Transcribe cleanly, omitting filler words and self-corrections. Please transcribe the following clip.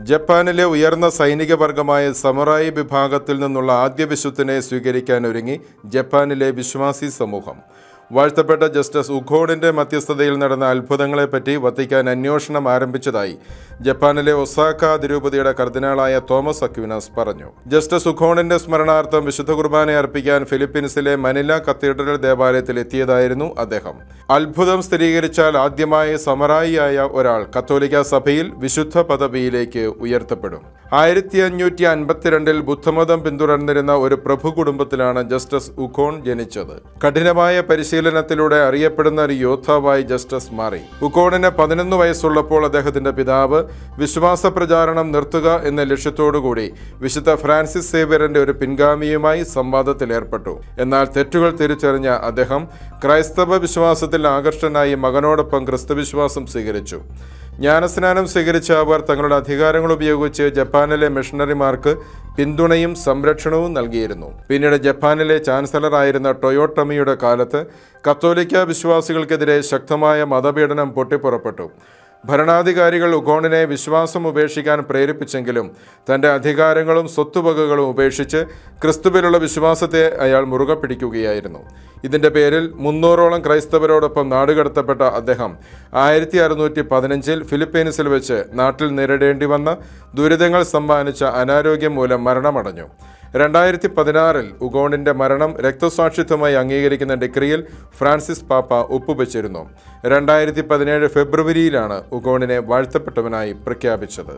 ജപ്പാനിലെ ഉയർന്ന സൈനിക വർഗമായ സമുറായി വിഭാഗത്തിൽ നിന്നുള്ള ആദ്യ വിശുദ്ധനെ സ്വീകരിക്കാനൊരുങ്ങി ജപ്പാനിലെ വിശ്വാസി സമൂഹം. വാഴ്ത്തപ്പെട്ട ജസ്റ്റിസ് ഉഖോണിന്റെ മധ്യസ്ഥതയിൽ നടന്ന അത്ഭുതങ്ങളെപ്പറ്റി വത്തിക്കാൻ അന്വേഷണം ആരംഭിച്ചതായി ജപ്പാനിലെ ഒസാക്ക അതിരൂപതയുടെ കർദിനാളായ തോമസ് അക്വിനാസ് പറഞ്ഞു. ജസ്റ്റിസ് ഉഖോണിന്റെ സ്മരണാർത്ഥം വിശുദ്ധ കുർബാന അർപ്പിക്കാൻ ഫിലിപ്പീൻസിലെ മനില കത്തീഡ്രൽ ദേവാലയത്തിൽ എത്തിയതായിരുന്നു അദ്ദേഹം. അത്ഭുതം സ്ഥിരീകരിച്ചാൽ ആദ്യമായി സമറായിയായ ഒരാൾ കത്തോലിക്ക സഭയിൽ വിശുദ്ധ പദവിയിലേക്ക് ഉയർത്തപ്പെടും. 1552 ബുദ്ധമതം പിന്തുടർന്നിരുന്ന ഒരു പ്രഭു കുടുംബത്തിലാണ് ജസ്റ്റിസ് ഉഖോൺ ജനിച്ചത്. കഠിനമായ പരിശീലനത്തിലൂടെ അറിയപ്പെടുന്ന ഒരു യോദ്ധാവായി ജസ്റ്റിസ് മാറി. ഉഖോണിന് 11 വയസ്സുള്ളപ്പോൾ അദ്ദേഹത്തിന്റെ പിതാവ് വിശ്വാസ പ്രചാരണം നിർത്തുക എന്ന ലക്ഷ്യത്തോടുകൂടി വിശുദ്ധ ഫ്രാൻസിസ് സേവ്യറിന്റെ ഒരു പിൻഗാമിയുമായി സംവാദത്തിൽ ഏർപ്പെട്ടു. എന്നാൽ തെറ്റുകൾ തിരിച്ചറിഞ്ഞ അദ്ദേഹം ക്രൈസ്തവ വിശ്വാസത്തിൽ ആകർഷ്ടനായി മകനോടൊപ്പം ക്രിസ്തുവിശ്വാസം സ്വീകരിച്ചു. ജ്ഞാനസ്നാനം സ്വീകരിച്ച അവർ തങ്ങളുടെ അധികാരങ്ങൾ ഉപയോഗിച്ച് ജപ്പാനിലെ മിഷണറിമാർക്ക് പിന്തുണയും സംരക്ഷണവും നൽകിയിരുന്നു. പിന്നീട് ജപ്പാനിലെ ചാൻസലറായിരുന്ന ടൊയോട്ടമിയുടെ കാലത്ത് കത്തോലിക്ക വിശ്വാസികൾക്കെതിരെ ശക്തമായ മതപീഡനം പൊട്ടിപ്പുറപ്പെട്ടു. ഭരണാധികാരികൾ ഉഖോണിനെ വിശ്വാസം ഉപേക്ഷിക്കാൻ പ്രേരിപ്പിച്ചെങ്കിലും തൻ്റെ അധികാരങ്ങളും സ്വത്തുവകകളും ഉപേക്ഷിച്ച് ക്രിസ്തുവിലുള്ള വിശ്വാസത്തെ അയാൾ മുറുകെ പിടിക്കുകയായിരുന്നു. ഇതിൻ്റെ പേരിൽ 300ഓളം ക്രൈസ്തവരോടൊപ്പം നാടുകടത്തപ്പെട്ട അദ്ദേഹം 1615 ഫിലിപ്പീൻസിൽ വെച്ച് നാട്ടിൽ നേരിടേണ്ടി വന്ന ദുരിതങ്ങൾ സമ്മാനിച്ച അനാരോഗ്യം മൂലം മരണമടഞ്ഞു. 2016 ഉഖോണിന്റെ മരണം രക്തസാക്ഷിത്വമായി അംഗീകരിക്കുന്ന ഡിക്രിയിൽ ഫ്രാൻസിസ് പാപ്പ ഒപ്പുവെച്ചിരുന്നു. 2017 ഫെബ്രുവരിയിലാണ് ഉഖോണിനെ വാഴ്ത്തപ്പെട്ടവനായി പ്രഖ്യാപിച്ചത്.